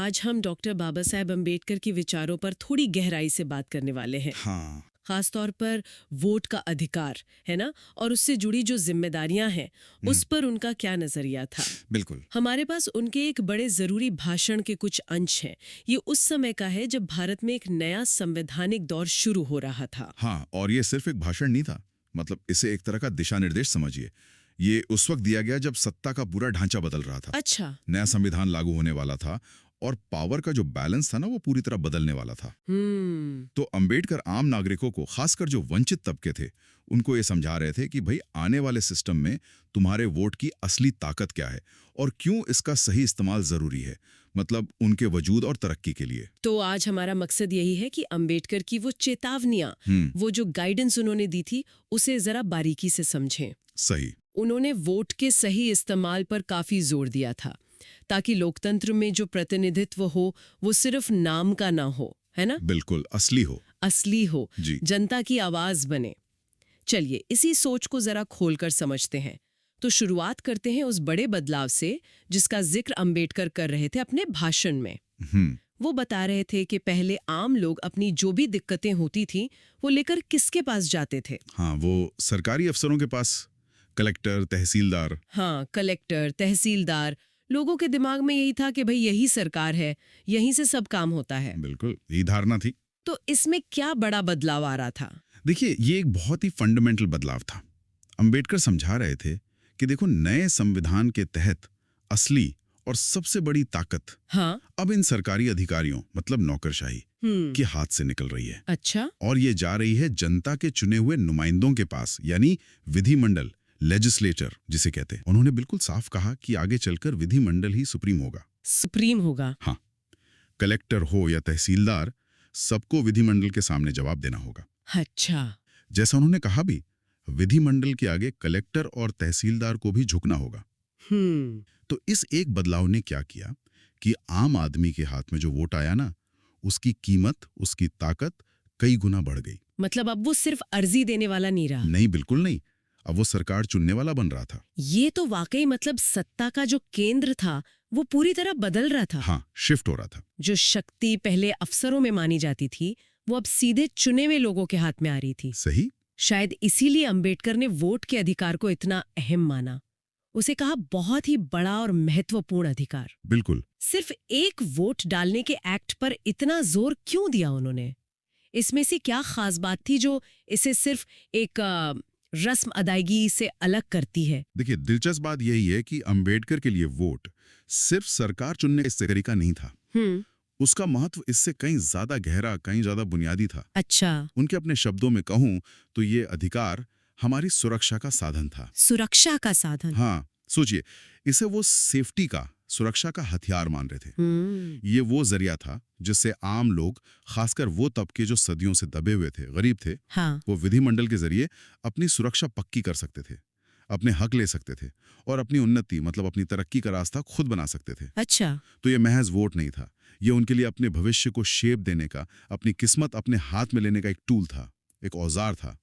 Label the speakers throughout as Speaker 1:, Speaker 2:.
Speaker 1: आज हम डॉक्टर बाबा साहेब अम्बेडकर के विचारों पर थोड़ी गहराई से बात करने वाले हैं।
Speaker 2: हाँ।
Speaker 1: खास तौर पर वोट का अधिकार, है ना, और उससे जुड़ी जो जिम्मेदारियां हैं उस पर उनका क्या नजरिया था।
Speaker 2: बिल्कुल।
Speaker 1: हमारे पास उनके एक बड़े जरूरी भाषण के कुछ अंश हैं। ये उस समय का है जब भारत में एक नया संवैधानिक दौर शुरू हो रहा था।
Speaker 2: हाँ, और ये सिर्फ एक भाषण नहीं था, मतलब इसे एक तरह का दिशा निर्देश समझिए। ये उस वक्त दिया गया जब सत्ता का पूरा ढांचा बदल रहा था।
Speaker 1: अच्छा।
Speaker 2: नया संविधान लागू होने वाला था और पावर का जो बैलेंस था ना, वो पूरी तरह बदलने वाला था। तो अंबेडकर आम नागरिकों को, खासकर जो वंचित तबके थे, उनको ये समझा रहे थे कि भाई आने वाले सिस्टम में तुम्हारे वोट की असली ताकत क्या है और क्यों इसका सही इस्तेमाल जरूरी है, मतलब उनके वजूद और तरक्की के लिए।
Speaker 1: तो आज हमारा मकसद यही है कि अंबेडकर की वो चेतावनियां, वो जो गाइडेंस उन्होंने दी थी, उसे जरा बारीकी से समझें।
Speaker 2: सही।
Speaker 1: उन्होंने वोट के सही इस्तेमाल पर काफी जोर दिया था, ताकि लोकतंत्र में जो प्रतिनिधित्व हो वो सिर्फ नाम का ना हो, है ना,
Speaker 2: बिल्कुल असली हो जी।
Speaker 1: जनता की आवाज बने। चलिए इसी सोच को जरा खोलकर समझते हैं। तो शुरुआत करते हैं उस बड़े बदलाव से जिसका जिक्र अंबेडकर कर रहे थे अपने भाषण में। वो बता रहे थे कि पहले आम लोग अपनी जो भी दिक्कतें होती थी वो लेकर किसके पास जाते थे।
Speaker 2: हाँ, वो सरकारी अफसरों के पास, कलेक्टर, तहसीलदार।
Speaker 1: हाँ, कलेक्टर, तहसीलदार। लोगों के दिमाग में यही था कि भाई यही सरकार है, यहीं से सब काम होता है।
Speaker 2: बिल्कुल, यही धारणा थी।
Speaker 1: तो इसमें क्या बड़ा बदलाव आ रहा था?
Speaker 2: देखिए, ये एक बहुत ही फंडामेंटल बदलाव था। अंबेडकर समझा रहे थे कि देखो, नए संविधान के तहत असली और सबसे बड़ी ताकत
Speaker 1: हाँ?
Speaker 2: अब इन सरकारी अधिकारियों, मतलब नौकरशाही के हाथ से निकल रही है।
Speaker 1: अच्छा।
Speaker 2: और ये जा रही है जनता के चुने हुए नुमाइंदों के पास, यानी विधिमंडल, लेजिस्लेचर जिसे कहते हैं। उन्होंने बिल्कुल साफ कहा कि आगे चलकर विधिमंडल ही सुप्रीम होगा।
Speaker 1: सुप्रीम होगा?
Speaker 2: हाँ, कलेक्टर हो या तहसीलदार, सबको विधिमंडल के सामने जवाब देना होगा।
Speaker 1: अच्छा।
Speaker 2: जैसा उन्होंने कहा भी, विधिमंडल के आगे कलेक्टर और तहसीलदार को भी झुकना होगा। तो इस एक बदलाव ने क्या किया कि आम आदमी के हाथ में जो वोट आया ना, उसकी कीमत, उसकी ताकत कई गुना बढ़ गई।
Speaker 1: मतलब अब वो सिर्फ अर्जी देने वाला नहीं रहा?
Speaker 2: नहीं, बिल्कुल नहीं। अब वो सरकार चुनने वाला बन रहा था।
Speaker 1: ये तो वाकई मतलब सत्ता का जो केंद्र था वो पूरी तरह बदल रहा था।
Speaker 2: हाँ, शिफ्ट हो रहा था।
Speaker 1: जो शक्ति पहले अफसरों में मानी जाती थी वो अब सीधे चुने हुए लोगों के हाथ में आ रही थी।
Speaker 2: सही।
Speaker 1: शायद इसीलिए अंबेडकर ने वोट के अधिकार को इतना अहम माना। उसे कहा बहुत ही बड़ा और महत्वपूर्ण अधिकार।
Speaker 2: बिल्कुल।
Speaker 1: सिर्फ एक वोट डालने के एक्ट पर इतना जोर क्यों दिया उन्होंने? इसमें से क्या खास बात थी जो इसे सिर्फ एक रस्म अदायगी से अलग करती है?
Speaker 2: देखिए, दिलचस्प बात यही है कि अंबेडकर के लिए वोट सिर्फ सरकार चुनने का तरीका नहीं था। उसका महत्व इससे कहीं ज्यादा गहरा, कहीं ज्यादा बुनियादी था।
Speaker 1: अच्छा।
Speaker 2: उनके अपने शब्दों में कहूं तो ये अधिकार हमारी सुरक्षा का साधन था।
Speaker 1: सुरक्षा का साधन?
Speaker 2: हाँ, सोचिए, इसे वो सेफ्टी का, सुरक्षा का हथियार मान रहे थे। ये वो जरिया था जिससे आम लोग, खासकर वो तबके जो सदियों से दबे हुए थे, गरीब थे,
Speaker 1: हाँ।
Speaker 2: वो विधिमंडल के जरिए अपनी सुरक्षा पक्की कर सकते थे, अपने हक ले सकते थे और अपनी उन्नति, मतलब अपनी तरक्की का रास्ता खुद बना सकते थे।
Speaker 1: अच्छा।
Speaker 2: तो ये महज वोट नहीं था, ये उनके लिए अपने भविष्य को शेप देने का, अपनी किस्मत अपने हाथ में लेने का एक टूल था, एक औजार था।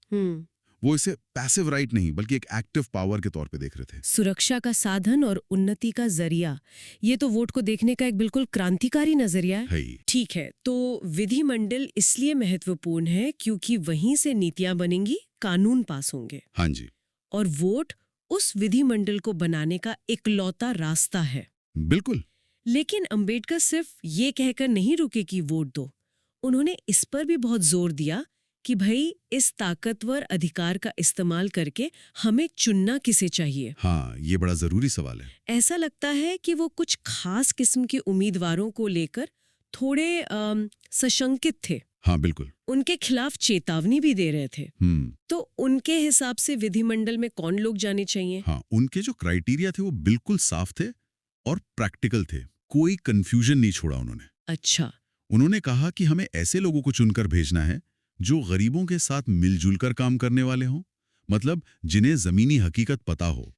Speaker 2: वो इसे पैसिव राइट नहीं बल्कि एक एक्टिव पावर के तौर पे देख रहे थे।
Speaker 1: सुरक्षा का साधन और उन्नति का जरिया, ये तो वोट को देखने का एक बिल्कुल क्रांतिकारी नजरिया है। ठीक है, तो विधिमंडल इसलिए महत्वपूर्ण है क्योंकि वहीं से नीतियां बनेंगी, कानून पास होंगे।
Speaker 2: हाँ जी।
Speaker 1: और वोट उस विधिमंडल को बनाने का इकलौता रास्ता है।
Speaker 2: बिल्कुल।
Speaker 1: लेकिन अंबेडकर सिर्फ ये कहकर नहीं रुके कि वोट दो। उन्होंने इस पर भी बहुत जोर दिया कि भाई इस ताकतवर अधिकार का इस्तेमाल करके हमें चुनना किसे चाहिए।
Speaker 2: हाँ, ये बड़ा जरूरी सवाल है।
Speaker 1: ऐसा लगता है कि वो कुछ खास किस्म के उम्मीदवारों को लेकर थोड़े सशंकित थे।
Speaker 2: हाँ, बिल्कुल।
Speaker 1: उनके खिलाफ चेतावनी भी दे रहे थे। तो उनके हिसाब से विधिमंडल में कौन लोग जाने चाहिए?
Speaker 2: हाँ, उनके जो क्राइटेरिया थे वो बिल्कुल साफ थे और प्रैक्टिकल थे। कोई कंफ्यूजन नहीं छोड़ा उन्होंने।
Speaker 1: अच्छा।
Speaker 2: उन्होंने कहा कि हमें ऐसे लोगों को चुनकर भेजना है जो गरीबों के साथ मिलजुल कर काम करने वाले हों, मतलब जिन्हें जमीनी हकीकत पता हो।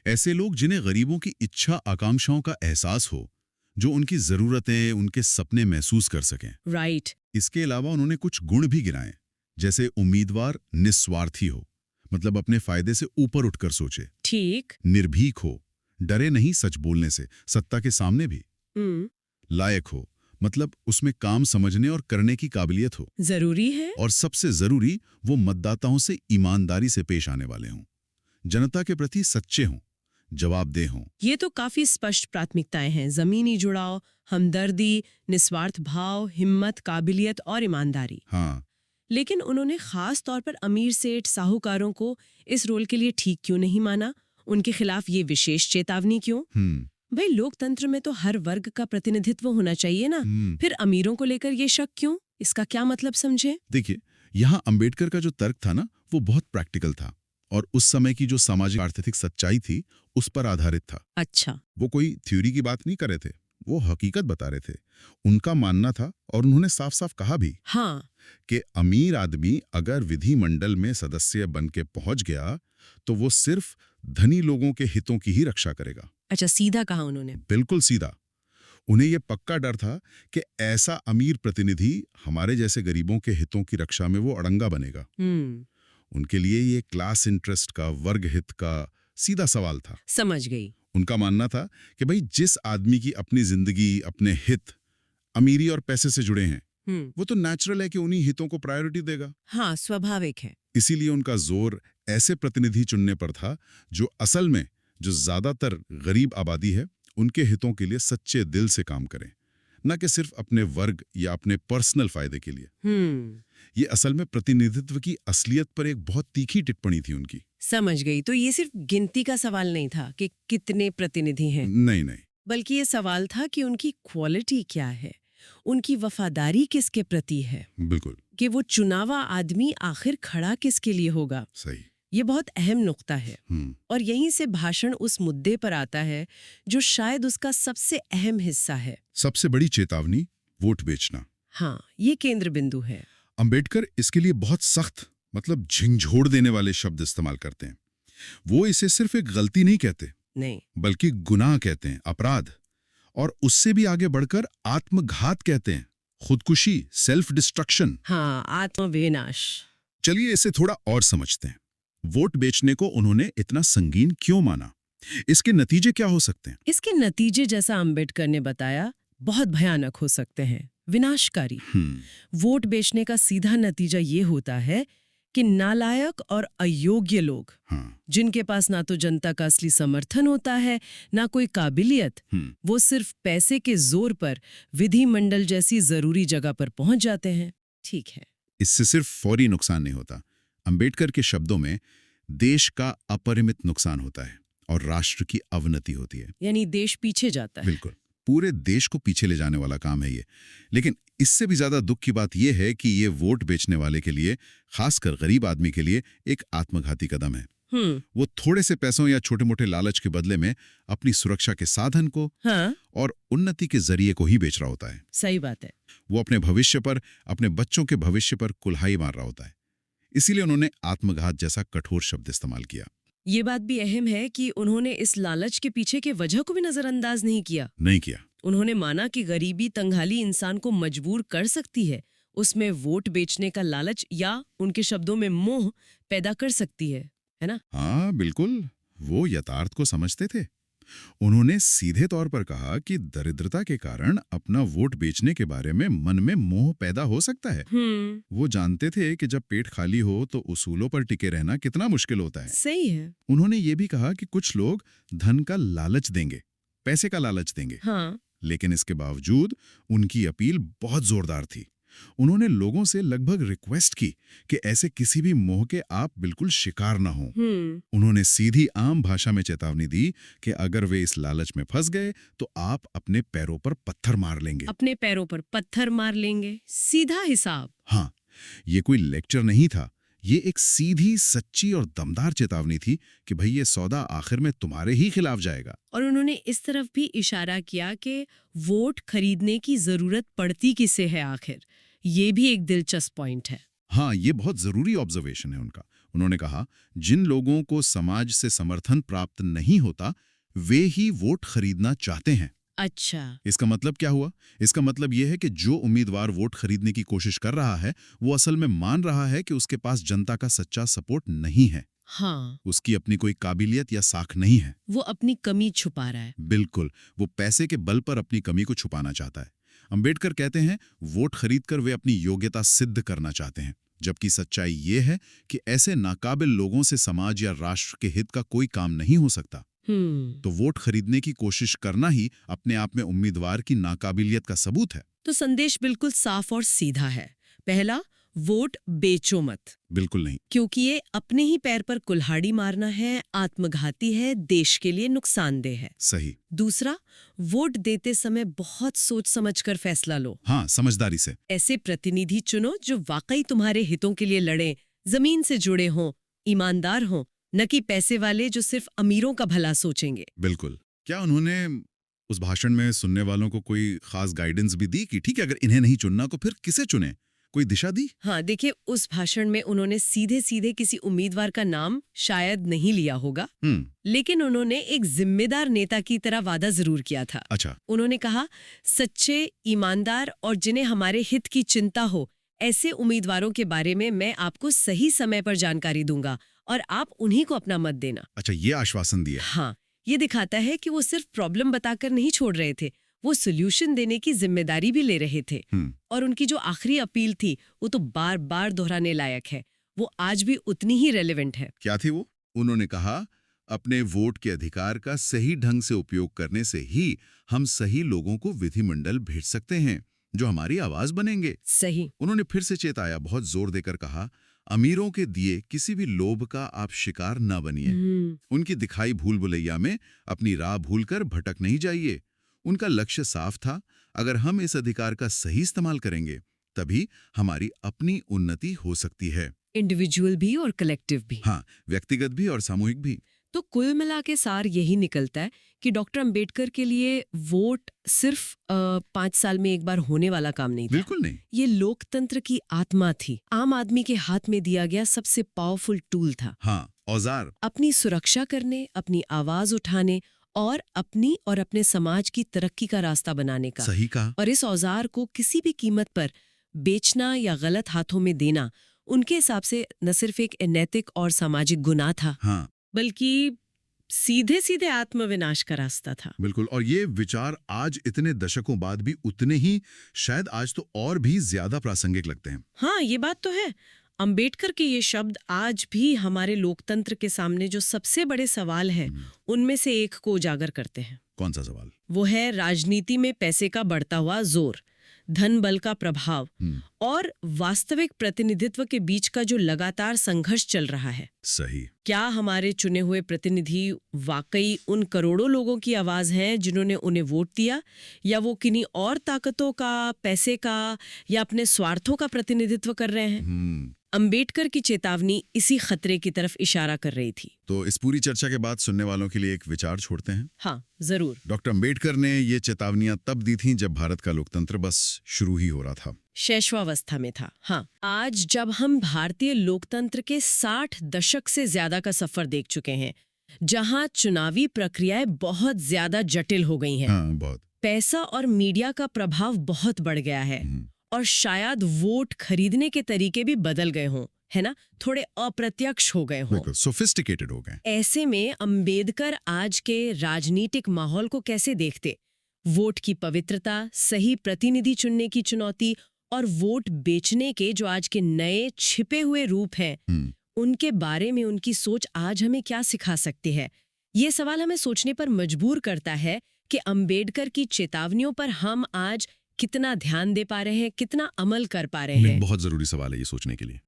Speaker 2: ऐसे लोग जिन्हें गरीबों की इच्छा आकांक्षाओं का एहसास हो, जो उनकी जरूरतें, उनके सपने महसूस कर सकें।
Speaker 1: राइट।
Speaker 2: इसके अलावा उन्होंने कुछ गुण भी गिनाए, जैसे उम्मीदवार निस्वार्थी हो, मतलब अपने फायदे से ऊपर उठकर सोचे।
Speaker 1: ठीक।
Speaker 2: निर्भीक हो, डरे नहीं सच बोलने से, सत्ता के सामने भी। लायक हो, मतलब उसमें काम समझने और करने की काबिलियत हो।
Speaker 1: जरूरी है।
Speaker 2: और सबसे जरूरी, वो मतदाताओं से ईमानदारी से पेश आने वाले हों, जनता के प्रति सच्चे हों, जवाबदेह हों।
Speaker 1: ये तो काफी स्पष्ट प्राथमिकताएं हैं। जमीनी जुड़ाव, हमदर्दी, निस्वार्थ भाव, हिम्मत, काबिलियत और ईमानदारी।
Speaker 2: हाँ,
Speaker 1: लेकिन उन्होंने खास तौर पर अमीर सेठ साहूकारों को इस रोल के लिए ठीक क्यों नहीं माना? उनके खिलाफ ये विशेष चेतावनी क्यों? भाई, लोकतंत्र में तो हर वर्ग का प्रतिनिधित्व होना चाहिए ना। फिर अमीरों को लेकर ये शक क्यों? इसका क्या मतलब समझे?
Speaker 2: देखिए, यहाँ अंबेडकर का जो तर्क था ना, वो बहुत प्रैक्टिकल था और उस समय की जो सामाजिक आर्थिक सच्चाई थी उस पर आधारित था।
Speaker 1: अच्छा।
Speaker 2: वो कोई थ्योरी की बात नहीं कर रहे थे, वो हकीकत बता रहे थे। उनका मानना था, और उन्होंने साफ साफ कहा भी,
Speaker 1: हाँ,
Speaker 2: कि अमीर आदमी अगर विधिमंडल में सदस्य बन के पहुंच गया तो वो सिर्फ धनी लोगों के हितों की ही रक्षा करेगा।
Speaker 1: अच्छा, सीधा कहा उन्होंने।
Speaker 2: बिल्कुल सीधा। उन्हें यह पक्का डर था कि ऐसा अमीर प्रतिनिधि हमारे जैसे गरीबों के हितों की रक्षा में वो अड़ंगा बनेगा। उनके लिए ये क्लास इंटरेस्ट का, वर्ग हित का सीधा सवाल था।
Speaker 1: समझ गई।
Speaker 2: उनका मानना था कि भाई, जिस आदमी की अपनी जिंदगी, अपने हित अमीरी और पैसे से जुड़े हैं, वो तो नेचुरल है कि उन्हीं हितों को प्रायोरिटी देगा।
Speaker 1: हाँ, स्वाभाविक है।
Speaker 2: इसीलिए उनका जोर ऐसे प्रतिनिधि चुनने पर था जो असल में जो ज्यादातर गरीब आबादी है उनके हितों के लिए सच्चे दिल से काम करें, न कि सिर्फ अपने वर्ग या अपने पर्सनल फायदे के लिए। ये असल में प्रतिनिधित्व की असलियत पर एक बहुत तीखी टिप्पणी थी उनकी।
Speaker 1: समझ गई। तो ये सिर्फ गिनती का सवाल नहीं था कि कितने प्रतिनिधि हैं।
Speaker 2: नहीं नहीं,
Speaker 1: बल्कि ये सवाल था कि उनकी क्वालिटी क्या है, उनकी वफादारी किसके प्रति है,
Speaker 2: बिल्कुल,
Speaker 1: कि वो चुनावा आदमी आखिर खड़ा किसके लिए होगा।
Speaker 2: सही।
Speaker 1: ये बहुत अहम नुक्ता है। और यहीं से भाषण उस मुद्दे पर आता है जो शायद उसका सबसे अहम हिस्सा है।
Speaker 2: सबसे बड़ी चेतावनी, वोट बेचना।
Speaker 1: हाँ, ये केंद्र बिंदु है।
Speaker 2: अंबेडकर इसके लिए बहुत सख्त, मतलब झिंझोड़ देने वाले शब्द इस्तेमाल करते हैं। वो इसे सिर्फ एक गलती नहीं कहते,
Speaker 1: नहीं,
Speaker 2: बल्कि गुनाह कहते हैं, अपराध, और उससे भी आगे बढ़कर आत्मघात कहते हैं, खुदकुशी, सेल्फ डिस्ट्रक्शन।
Speaker 1: हाँ, आत्मविनाश।
Speaker 2: चलिए इसे थोड़ा और समझते हैं। वोट बेचने को उन्होंने इतना संगीन क्यों माना? इसके नतीजे क्या हो सकते हैं?
Speaker 1: इसके नतीजे, जैसा अंबेडकर ने बताया, बहुत भयानक हो सकते हैं, विनाशकारी। वोट बेचने का सीधा नतीजा ये होता है कि नालायक और अयोग्य लोग, जिनके पास ना तो जनता का असली समर्थन होता है, ना कोई काबिलियत, वो सिर्फ पैसे के जोर पर विधिमंडल जैसी जरूरी जगह पर पहुंच जाते हैं। ठीक है,
Speaker 2: इससे सिर्फ फौरी नुकसान नहीं होता, अंबेडकर के शब्दों में देश का अपरिमित नुकसान होता है और राष्ट्र की अवनति होती है।
Speaker 1: यानी देश पीछे जाता है।
Speaker 2: बिल्कुल, पूरे देश को पीछे ले जाने वाला काम है ये। लेकिन इससे भी ज्यादा दुख की बात यह है कि ये वोट बेचने वाले के लिए, खासकर गरीब आदमी के लिए, एक आत्मघाती कदम है। वो थोड़े से पैसों या छोटे मोटे लालच के बदले में अपनी सुरक्षा के साधन को, हाँ, और उन्नति के जरिए को ही बेच रहा होता है।
Speaker 1: सही बात है।
Speaker 2: वो अपने भविष्य पर, अपने बच्चों के भविष्य पर कुल्हाड़ी मार रहा होता है। इसीलिए उन्होंने आत्मघात जैसा कठोर शब्द इस्तेमाल किया।
Speaker 1: ये बात भी अहम है कि उन्होंने इस लालच के पीछे के वजह को भी नजरअंदाज नहीं किया। उन्होंने माना कि गरीबी, तंगहाली इंसान को मजबूर कर सकती है, उसमें वोट बेचने का लालच या उनके शब्दों में मोह पैदा कर सकती है ना?
Speaker 2: हाँ बिल्कुल, वो यथार्थ को समझते थे। उन्होंने सीधे तौर पर कहा कि दरिद्रता के कारण अपना वोट बेचने के बारे में मन में मोह पैदा हो सकता है। वो जानते थे कि जब पेट खाली हो तो उसूलों पर टिके रहना कितना मुश्किल होता है।
Speaker 1: सही है।
Speaker 2: उन्होंने ये भी कहा कि कुछ लोग धन का लालच देंगे, पैसे का लालच देंगे।
Speaker 1: हाँ।
Speaker 2: लेकिन इसके बावजूद उनकी अपील बहुत जोरदार थी। उन्होंने लोगों से लगभग रिक्वेस्ट की कि ऐसे किसी भी मोह के आप बिल्कुल शिकार ना हो। उन्होंने सीधी आम भाषा में चेतावनी दी कि अगर वे इस लालच में फंस गए तो आप अपने पैरों पर पत्थर मार लेंगे।
Speaker 1: अपने पैरों पर पत्थर मार लेंगे, सीधा हिसाब।
Speaker 2: हाँ, ये कोई लेक्चर नहीं था, ये एक सीधी, सच्ची और दमदार चेतावनी थी कि भाई ये सौदा आखिर में तुम्हारे ही खिलाफ जाएगा।
Speaker 1: और उन्होंने इस तरफ भी इशारा किया कि वोट खरीदने की जरूरत पड़ती किसे है आखिर। ये भी एक दिलचस्प पॉइंट है।
Speaker 2: हाँ, ये बहुत जरूरी ऑब्जर्वेशन है उनका। उन्होंने कहा, जिन लोगों को समाज से समर्थन प्राप्त नहीं होता वे ही वोट खरीदना चाहते हैं।
Speaker 1: अच्छा,
Speaker 2: इसका मतलब क्या हुआ? इसका मतलब यह है कि जो उम्मीदवार वोट खरीदने की कोशिश कर रहा है वो असल में मान रहा है कि उसके पास जनता का सच्चा सपोर्ट नहीं है।
Speaker 1: हाँ,
Speaker 2: उसकी अपनी कोई काबिलियत या साख नहीं है।
Speaker 1: वो अपनी कमी छुपा रहा है।
Speaker 2: बिल्कुल, वो पैसे के बल पर अपनी कमी को छुपाना चाहता है। अंबेडकर कहते हैं वोट खरीदकर वे अपनी योग्यता सिद्ध करना चाहते हैं, जबकि सच्चाई ये है कि ऐसे नाकाबिल लोगों से समाज या राष्ट्र के हित का कोई काम नहीं हो सकता। तो वोट खरीदने की कोशिश करना ही अपने आप में उम्मीदवार की नाकाबिलियत का सबूत है।
Speaker 1: तो संदेश बिल्कुल साफ और सीधा है। पहला, वोट बेचो मत,
Speaker 2: बिल्कुल नहीं।
Speaker 1: क्योंकि ये अपने ही पैर पर कुल्हाड़ी मारना है, आत्मघाती है, देश के लिए नुकसानदेह है।
Speaker 2: सही।
Speaker 1: दूसरा, वोट देते समय बहुत सोच समझकर फैसला लो।
Speaker 2: हाँ, समझदारी से।
Speaker 1: ऐसे प्रतिनिधि चुनो जो वाकई तुम्हारे हितों के लिए लड़े, जमीन से जुड़े हों, ईमानदार हों, न कि पैसे वाले जो सिर्फ अमीरों का भला सोचेंगे।
Speaker 2: बिल्कुल। क्या उन्होंने उस भाषण में सुनने वालों को कोई खास गाइडेंस भी दी कि ठीक है, अगर इन्हें नहीं चुनना तो फिर किसे चुने? कोई दिशा दी?
Speaker 1: हाँ, देखिए, उस भाषण में उन्होंने सीधे सीधे किसी उम्मीदवार का नाम शायद नहीं लिया होगा, लेकिन उन्होंने एक जिम्मेदार नेता की तरह वादा जरूर किया था।
Speaker 2: अच्छा।
Speaker 1: उन्होंने कहा, सच्चे, ईमानदार और जिन्हें हमारे हित की चिंता हो, ऐसे उम्मीदवारों के बारे में मैं आपको सही समय पर जानकारी दूंगा और आप उन्हीं को अपना मत देना।
Speaker 2: अच्छा, ये आश्वासन दिया।
Speaker 1: हाँ, ये दिखाता है कि वो सिर्फ प्रॉब्लम बताकर नहीं छोड़ रहे थे, वो सोल्यूशन देने की जिम्मेदारी भी ले रहे थे। और उनकी जो आखिरी अपील थी वो तो बार बार दोहराने लायक है, वो आज भी उतनी ही रेलेवेंट है।
Speaker 2: क्या थी वो? उन्होंने कहा, अपने वोट के अधिकार का सही ढंग से उपयोग करने से ही हम सही लोगों को विधिमंडल भेज सकते हैं जो हमारी आवाज बनेंगे।
Speaker 1: सही।
Speaker 2: उन्होंने फिर से चेताया, बहुत जोर देकर कहा, अमीरों के दिए किसी भी लोभ का आप शिकार न बनिए। उनकी दिखाई भूल भुलैया में अपनी राह भूलकर भटक नहीं जाइए। उनका लक्ष्य साफ था, अगर हम इस अधिकार का सही इस्तेमाल करेंगे तभी हमारी अपनी उन्नति हो सकती है,
Speaker 1: इंडिविजुअल भी और कलेक्टिव भी।
Speaker 2: हाँ, व्यक्तिगत भी और सामूहिक भी।
Speaker 1: तो कुल मिला के सार यही निकलता है कि डॉक्टर अंबेडकर के लिए वोट सिर्फ 5 साल में एक बार होने वाला काम नहीं था।
Speaker 2: बिल्कुल नहीं।
Speaker 1: ये लोकतंत्र की आत्मा थी, आम आदमी के हाथ में दिया गया सबसे पावरफुल टूल था।
Speaker 2: हाँ, औजार।
Speaker 1: अपनी सुरक्षा करने, अपनी आवाज उठाने और अपनी और अपने समाज की तरक्की का रास्ता बनाने का।
Speaker 2: सही कहा।
Speaker 1: और इस औजार को किसी भी कीमत पर बेचना या गलत हाथों में देना उनके हिसाब से न सिर्फ एक अनैतिक और सामाजिक गुनाह था,
Speaker 2: हाँ,
Speaker 1: बल्कि सीधे सीधे आत्मविनाश का रास्ता था।
Speaker 2: बिल्कुल। और ये विचार आज इतने दशकों बाद भी उतने ही, शायद आज तो और भी ज्यादा प्रासंगिक लगते हैं।
Speaker 1: हाँ, ये बात तो है। अंबेडकर के ये शब्द आज भी हमारे लोकतंत्र के सामने जो सबसे बड़े सवाल हैं उनमें से एक को उजागर करते हैं।
Speaker 2: कौन सा सवाल?
Speaker 1: वो है राजनीति में पैसे का बढ़ता हुआ जोर, धन बल का प्रभाव और वास्तविक प्रतिनिधित्व के बीच का जो लगातार संघर्ष चल रहा है।
Speaker 2: सही।
Speaker 1: क्या हमारे चुने हुए प्रतिनिधि वाकई उन करोड़ों लोगों की आवाज हैं जिन्होंने उन्हें वोट दिया, या वो किन्हीं और ताकतों का, पैसे का या अपने स्वार्थों का प्रतिनिधित्व कर रहे हैं? अंबेडकर की चेतावनी इसी खतरे की तरफ इशारा कर रही थी।
Speaker 2: तो इस पूरी चर्चा के बाद सुनने वालों के लिए एक विचार छोड़ते हैं।
Speaker 1: हाँ, जरूर।
Speaker 2: डॉक्टर अंबेडकर ने ये चेतावनियां तब दी थीं जब भारत का लोकतंत्र बस शुरू ही हो रहा था,
Speaker 1: शैशवावस्था में था। हाँ, आज जब हम भारतीय लोकतंत्र के 60 दशक से ज्यादा का सफर देख चुके हैं, जहां चुनावी प्रक्रियाएं बहुत ज्यादा जटिल हो गई हैं,
Speaker 2: हाँ, बहुत।
Speaker 1: पैसा और मीडिया का प्रभाव बहुत बढ़ गया है और शायद वोट खरीदने के तरीके भी बदल गए हों, है ना, थोड़े अप्रत्यक्ष हो गए हों,
Speaker 2: सोफिस्टिकेटेड हो गए।
Speaker 1: ऐसे में अंबेडकर आज के राजनीतिक माहौल को कैसे देखते? वोट की पवित्रता, सही प्रतिनिधि चुनने की चुनौती और वोट बेचने के जो आज के नए छिपे हुए रूप हैं, उनके बारे में उनकी सोच आज हमें क्या सिखा सकती है? ये सवाल हमें सोचने पर मजबूर करता है कि अंबेडकर की चेतावनियों पर हम आज कितना ध्यान दे पा रहे हैं, कितना अमल कर पा रहे हैं।
Speaker 2: बहुत जरूरी सवाल है ये सोचने के लिए।